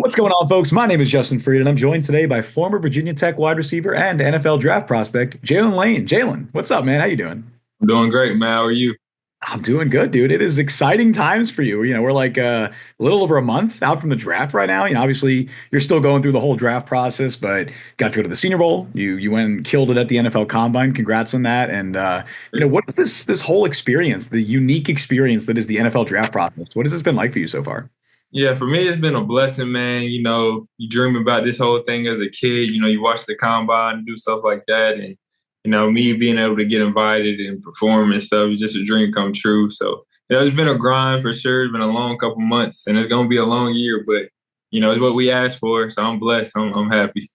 What's going on, folks? My name is Justin Freed, and I'm joined today by former Virginia Tech wide receiver and NFL draft prospect Jaylin Lane. Jaylin, what's up, man? How you doing? I'm doing great, man. How are you? I'm doing good, dude. It is exciting times for you. We're like a little over a month out from the draft right now. Obviously you're still going through the whole draft process, but got to go to the Senior Bowl. You went and killed it at the NFL Combine. Congrats on that. And what is this whole experience, the unique experience that is the NFL draft process? What has this been like for you so far? Yeah, for me, it's been a blessing, man. You dream about this whole thing as a kid. You watch the combine and do stuff like that. And, me being able to get invited and perform and stuff is just a dream come true. So, it's been a grind for sure. It's been a long couple months and it's going to be a long year, but, it's what we asked for. So I'm blessed. I'm happy.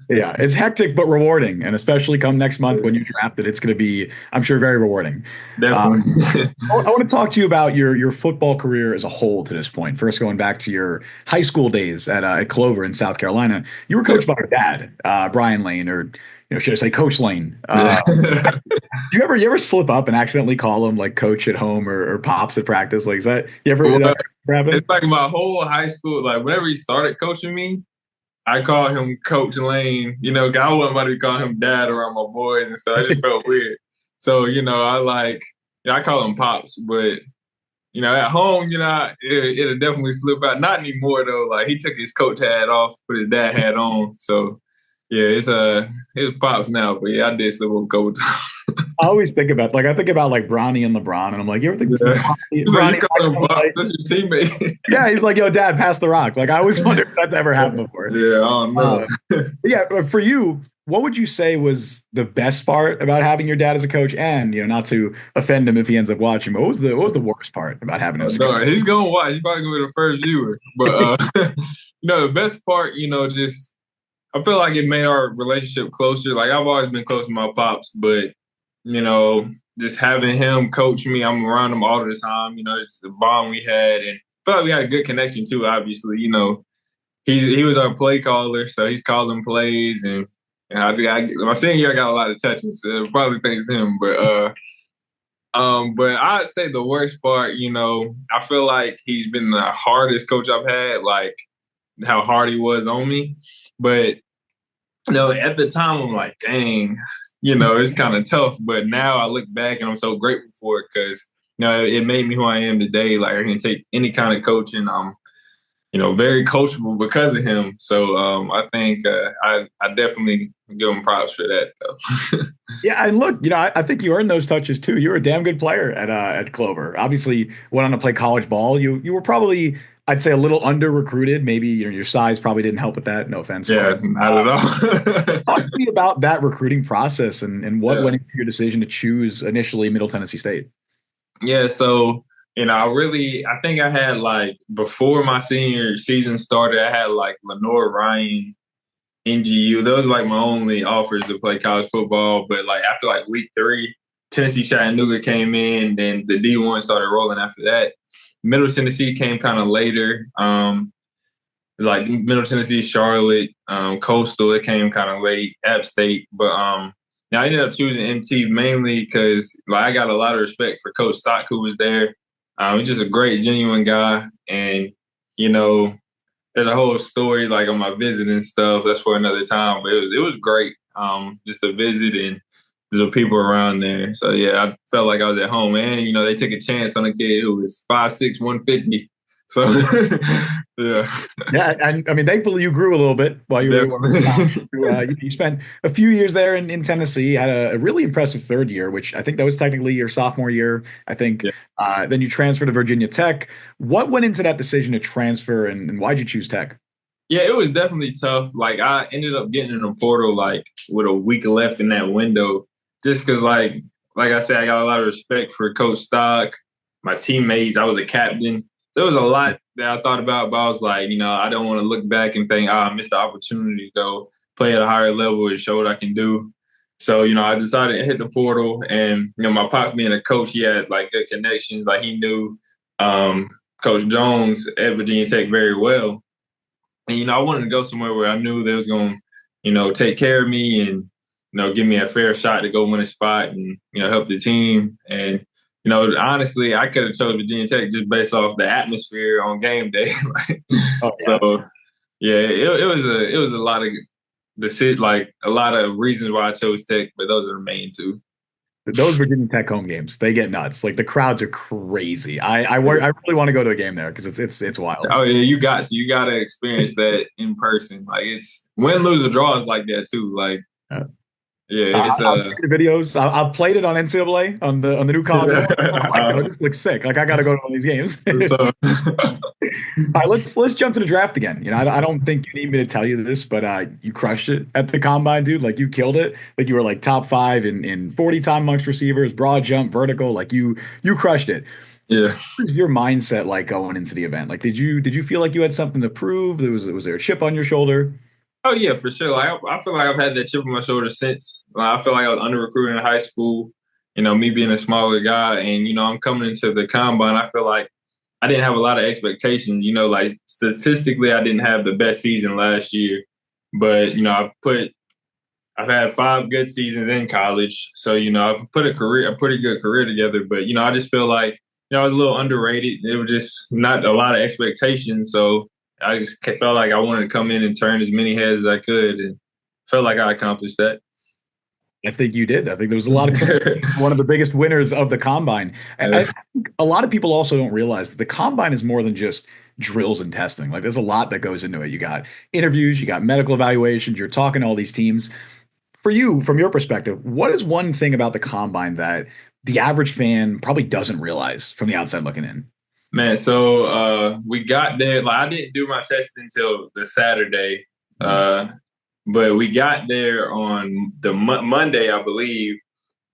Yeah, it's hectic but rewarding, and especially come next month when you're drafted, it's going to be, I'm sure, very rewarding. Definitely. I want to talk to you about your football career as a whole to this point. First, going back to your high school days at Clover in South Carolina, you were coached by your dad, Brian Lane, or should I say Coach Lane? Do you ever slip up and accidentally call him like Coach at home or Pops at practice? Like, is that you ever Well, that ever happen? it's like my whole high school, like whenever he started coaching me, I called him Coach Lane. I wasn't about to call him dad around my boys and stuff. I just felt weird. So, I call him Pops, but, at home, it'll definitely slip out. Not anymore, though. Like, he took his coach hat off, put his dad hat on. So, yeah, it's Pops now. But, yeah, I did slip up a couple times. I always think about like I think about like Bronny and LeBron, and I'm like, you ever think Yeah. He's like, you Bronny call him Pops. That's your teammate. yeah, he's like, yo, Dad, pass the rock. Like I always wonder if that's ever happened before. Yeah, I don't know. Yeah, but for you, what would you say was the best part about having your dad as a coach? And not to offend him if he ends up watching, but what was the worst part about having him as a coach? No, he's gonna watch. He's probably gonna be the first viewer. But the best part, just I feel like it made our relationship closer. Like I've always been close to my pops, but just having him coach me, I'm around him all the time. It's the bond we had, and I felt like we had a good connection too. Obviously, he was our play caller, so he's calling plays, and I think my senior year I got a lot of touches, probably thanks to him. But I'd say the worst part, I feel like he's been the hardest coach I've had, like how hard he was on me. But at the time I'm like, dang, it's kind of tough. But now I look back and I'm so grateful for it because it made me who I am today. Like I can take any kind of coaching. I'm very coachable because of him. So I think I definitely give him props for that, though. Yeah, and look, I think you earned those touches too. You were a damn good player at Clover. Obviously, went on to play college ball. You were probably, I'd say, a little under recruited. Maybe your size probably didn't help with that. No offense. Yeah, not at all. Talk to me about that recruiting process and what Yeah. went into your decision to choose initially Middle Tennessee State. Yeah, so I think I had like before my senior season started, I had like Lenore Ryan, NGU. Those were like my only offers to play college football. But like after like week 3, Tennessee Chattanooga came in, then the D1 started rolling after that. Middle Tennessee came kind of later. Like Middle Tennessee, Charlotte, Coastal, it came kind of late. App State, but I ended up choosing MT mainly because like I got a lot of respect for Coach Stock, who was there. He's just a great, genuine guy, and there's a whole story like on my visit and stuff. That's for another time, but it was great. Just to visit and the people around there. So yeah, I felt like I was at home, and they took a chance on a kid who was 5'6", 150. So yeah. Yeah, and I mean, thankfully you grew a little bit while you were. You spent a few years there in Tennessee. Had a really impressive third year, which I think that was technically your sophomore year. I think. Yeah. Then you transferred to Virginia Tech. What went into that decision to transfer, and why'd you choose Tech? Yeah, it was definitely tough. Like I ended up getting in the portal like with a week left in that window, just because like I said, I got a lot of respect for Coach Stock, my teammates. I was a captain. There was a lot that I thought about, but I was like, I don't want to look back and think, I missed the opportunity to go play at a higher level and show what I can do. So, I decided to hit the portal, and, my pops being a coach, he had like good connections. Like he knew Coach Jones at Virginia Tech very well. And, I wanted to go somewhere where I knew they was going to, take care of me and, give me a fair shot to go win a spot and, help the team. And, honestly, I could have chose Virginia Tech just based off the atmosphere on game day. Oh, yeah. So, Yeah, it was a lot of like a lot of reasons why I chose Tech, but those are the main two. Those Virginia Tech home games, they get nuts. Like the crowds are crazy. I really want to go to a game there because it's wild. Oh yeah, you got to experience that in person. Like it's win, lose, or draw is like that too. Like Uh, yeah, it's I've seen the videos. I've played it on NCAA on the new console. I'm like, oh, this looks sick. Like I got to go to one of these games. so All right, let's jump to the draft again. I don't think you need me to tell you this, but you crushed it at the combine, dude. Like you killed it. Like you were like top five in 40 time amongst receivers, broad jump, vertical. Like you crushed it. yeah. What was your mindset like going into the event? Like did you feel like you had something to prove? Was there a chip on your shoulder? Oh yeah, for sure. Like I feel like I've had that chip on my shoulder since. Like, I feel like I was under recruited in high school. Me being a smaller guy, and I'm coming into the combine. I feel like I didn't have a lot of expectations. Like statistically, I didn't have the best season last year, but I've had 5 good seasons in college, so I've put a pretty good career together. But I just feel like I was a little underrated. It was just not a lot of expectations, so I just felt like I wanted to come in and turn as many heads as I could, and felt like I accomplished that. I think you did. I think there was a lot of people, one of the biggest winners of the combine. I think a lot of people also don't realize that the combine is more than just drills and testing. Like there's a lot that goes into it. You got interviews, you got medical evaluations, you're talking to all these teams. For you, from your perspective, what is one thing about the combine that the average fan probably doesn't realize from the outside looking in? Man, so we got there. Like I didn't do my testing until the Saturday, uh, but we got there on the Monday, I believe,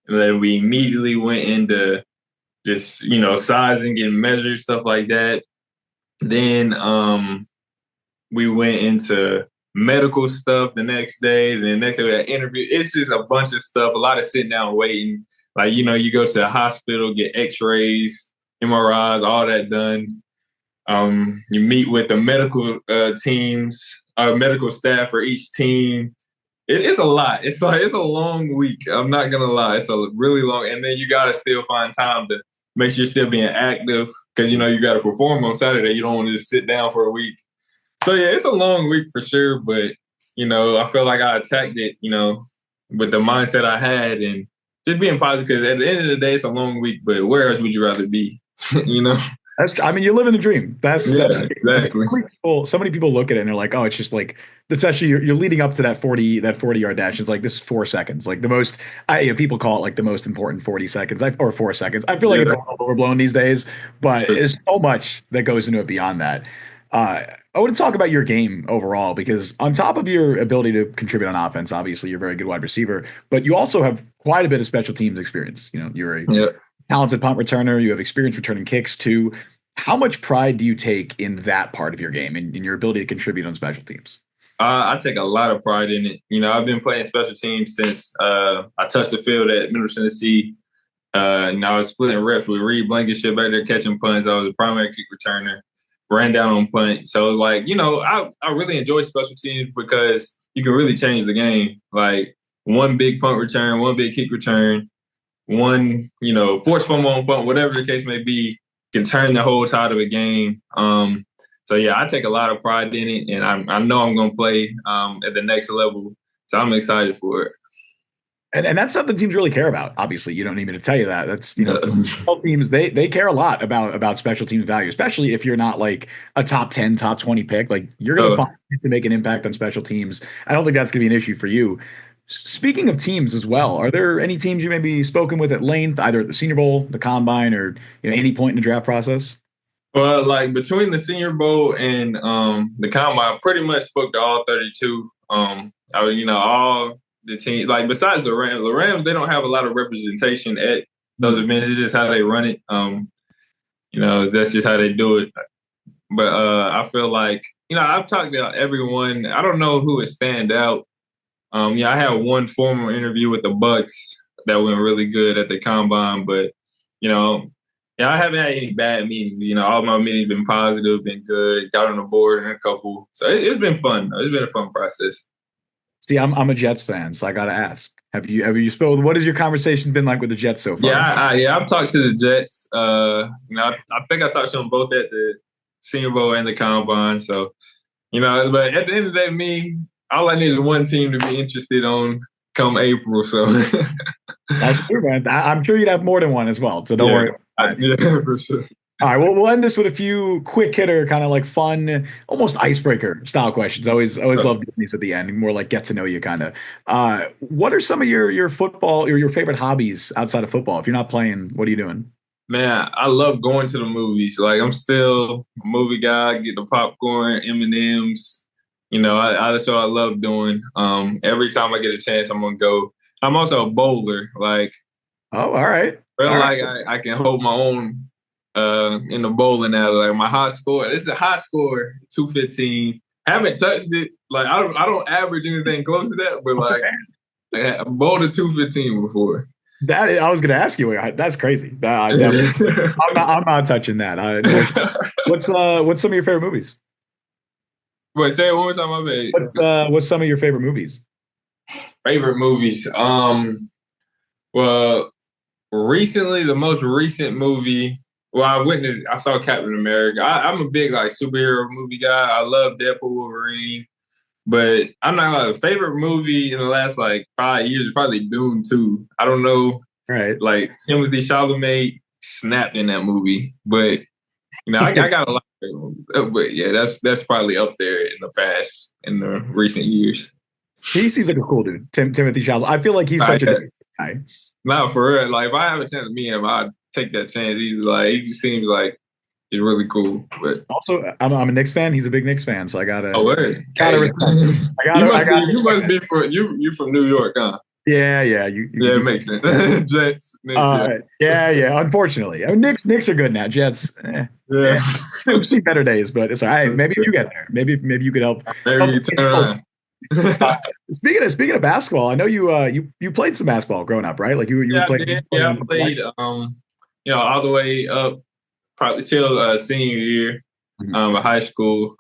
and then we immediately went into just sizing, getting measured, stuff like that. Then we went into medical stuff the next day. Then the next day we had interview. It's just a bunch of stuff, a lot of sitting down waiting. Like, you go to the hospital, get x-rays, MRIs, all that done. You meet with the medical teams, medical staff for each team. It's a lot. It's a long week. I'm not gonna lie. It's a really long, and then you gotta still find time to make sure you're still being active because you got to perform on Saturday. You don't want to just sit down for a week. So yeah, it's a long week for sure, but I feel like I attacked it, with the mindset I had and just being positive. Because at the end of the day, it's a long week, but where else would you rather be? you know? I mean, you're living the dream. Yeah, That's I mean, exactly. so many people look at it and they're like, oh, it's just like, especially you're leading up to that 40 yard dash. It's like this is 4 seconds. Like the most, people call it like the most important 40 seconds or 4 seconds. I feel like it's a Yeah. little overblown these days, but there's so much that goes into it beyond that. I want to talk about your game overall because on top of your ability to contribute on offense, obviously you're a very good wide receiver, but you also have quite a bit of special teams experience. You're a Yeah. talented punt returner. You have experience returning kicks too. How much pride do you take in that part of your game and in your ability to contribute on special teams? I take a lot of pride in it. I've been playing special teams since I touched the field at Middle Tennessee. And I was splitting reps with Reed Blankenship back there catching punts. I was a primary kick returner, ran down on punt. So, I really enjoy special teams because you can really change the game. Like, one big punt return, one big kick return, one, force fumble on punt, whatever the case may be, can turn the whole tide of a game. So, yeah, I take a lot of pride in it, and I know I'm going to play at the next level. So I'm excited for it. And that's something teams really care about. Obviously, you don't need me to tell you that. That's Yeah. all teams they care a lot about special teams value, especially if you're not like a top 10, top 20 pick. Like you're gonna So, find to make an impact on special teams. I don't think that's gonna be an issue for you. Speaking of teams as well, are there any teams you may be spoken with at length, either at the Senior Bowl, the Combine, or any point in the draft process? well, like between the Senior Bowl and the Combine, I pretty much spoke to all 32. All the team. Like besides the Rams, they don't have a lot of representation at those events. It's just how they run it. That's just how they do it. But I feel like I've talked to everyone. I don't know who would stand out. I had one formal interview with the Bucks that went really good at the Combine, but you know. Yeah, I haven't had any bad meetings. All my meetings been positive, been good. Got on the board in a couple, so it's been fun. It's been a fun process. See, I'm a Jets fan, so I got to ask: have you spoken? What has your conversation been like with the Jets so Yeah, far? I've talked to the Jets. I think I talked to them both at the Senior Bowl and the Combine. So But at the end of the day, all I need is one team to be interested on come April. So That's true, man. I'm sure you'd have more than one as well. So don't yeah, worry about that. yeah, for sure. All right, well, we'll end this with a few quick hitter, kind of like fun, almost icebreaker style questions. Always love doing these at the end, more like get to know you kind of. What are some of your football or your favorite hobbies outside of football? If you're not playing, what are you doing? Man, I love going to the movies. Like I'm still a movie guy. Get the popcorn, M&Ms. That's what I love doing. Every time I get a chance, I'm gonna go. I'm also a bowler. Like, Oh, all right, feel all right. like I can hold my own in the bowling alley. Like my high score. This is a high score, 215. Haven't touched it. Like I don't average anything close to that, but like I bowled a 215 before. I was going to ask you. That's crazy. I definitely, I'm not touching that. What's some of your favorite movies? Wait, say it one more time. My bad. What's some of your favorite movies? Favorite movies. Well, recently the most recent movie. Well, I saw Captain America. I'm a big like superhero movie guy. I love Deadpool, Wolverine, but I'm not like a favorite movie in the last like 5 years is probably Dune 2. I don't know, All right. like Timothy Chalamet snapped in that movie, but I got a lot of favorite movies. But yeah, that's probably up there in the recent years. He seems like a cool dude, Timothy Chalamet. I feel like he's such a I, good guy. Not for real. Like if I have a chance to meet him, I'd take that chance. He just seems like he's really cool. But Also, I'm a Knicks fan. He's a big Knicks fan, so I oh, wait. gotta Hey. respect. You must be you from New York, huh? Yeah, yeah. Yeah, it makes sense. Jets, Knicks, Yeah. Unfortunately, I mean, Knicks are good now. Jets, yeah. we've seen better days, but it's all right. Maybe you get there. Maybe you could help. Maybe you turn around. Speaking of basketball, I know you played some basketball growing up, right? Like you were Yeah, I playing. did. Yeah, I played. All the way up probably till senior year, Mhm. of high school.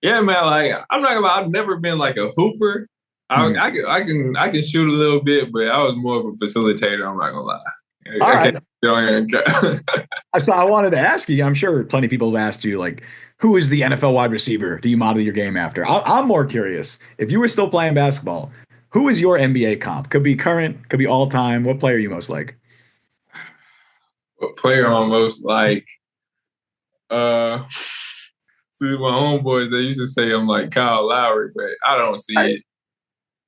Yeah, man. Like I'm not gonna lie, I've never been like a hooper. Mhm. I can shoot a little bit, but I was more of a facilitator. I'm not gonna lie. All I right. can't go in and So I wanted to ask you. I'm sure plenty of people have asked you, like, who is the NFL wide receiver? Do you model your game after? I'm more curious. If you were still playing basketball, who is your NBA comp? Could be current, could be all time. What player you most like? what player almost like. Uh, See, my homeboys, they used to say I'm like Kyle Lowry, but I don't see I, it.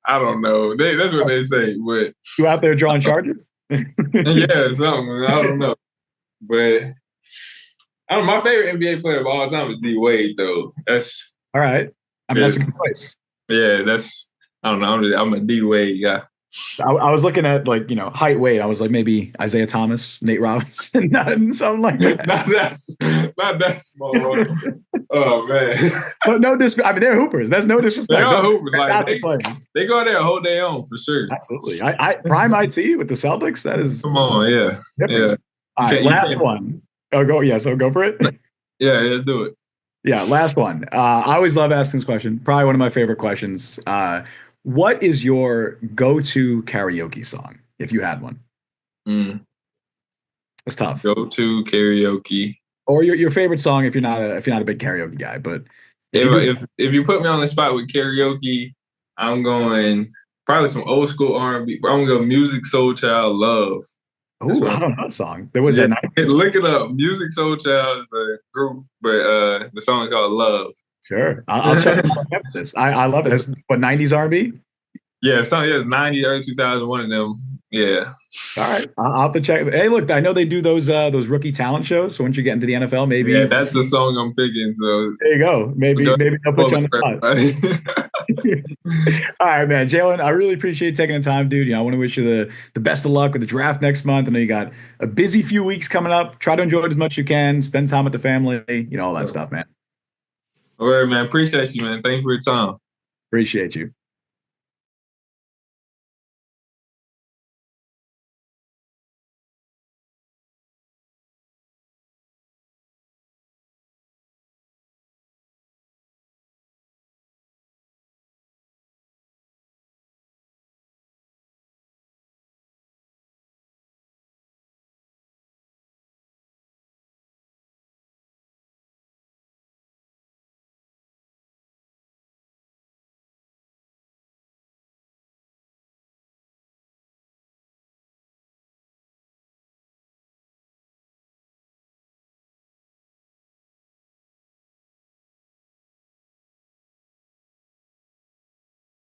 I don't know. That's what they say, but you out there drawing charges? yeah, something. I don't know. But I don't know, my favorite NBA player of all time is D Wade, though. That's All right. I mean, yeah, that's a good place. yeah. That's I don't know. I'm a D Wade guy. I was looking at like, height, weight. I was like maybe Isaiah Thomas, Nate Robinson, not something like that. Not that small. Oh man, But no disrespect. I mean, they're hoopers. That's no they disrespect. are They're hoopers. Like fantastic players. they go there hold their own for sure. Absolutely. I Prime IT with the Celtics. That is Come on, yeah, different. yeah. All right, You last can't. one. Oh, go. Yeah, so go for it. Yeah, let's do it. Yeah, last one. I always love asking this question. Probably one of my favorite questions. What is your go-to karaoke song, if you had one? Mm. It's tough. Go to karaoke. Or your favorite song if you're not a big karaoke guy. But if you do, If you put me on the spot with karaoke, I'm going probably some old school R&B. I'm gonna go Music Soul Child Love. That's oh, what I I'm. don't know that song. There was Yeah, that nice. look it up. Music Soul Child is the group, but the song is called Love. Sure, I'll check out this. I love it. It's what 90s R&B. Yeah, song yeah, 90 early 2000, one of them. Yeah. All right, I'll have to check. Hey, look, I know they do those rookie talent shows. So once you get into the NFL, Yeah, maybe that's the song I'm picking. So there you go. go Maybe they'll put you on the spot. everybody. All right, man. Jalen, I really appreciate taking the time, dude. I want to wish you the best of luck with the draft next month. I know you got a busy few weeks coming up. Try to enjoy it as much as you can. Spend time with the family, all that stuff, man. All right, man. Appreciate you, man. Thank you for your time. Appreciate you.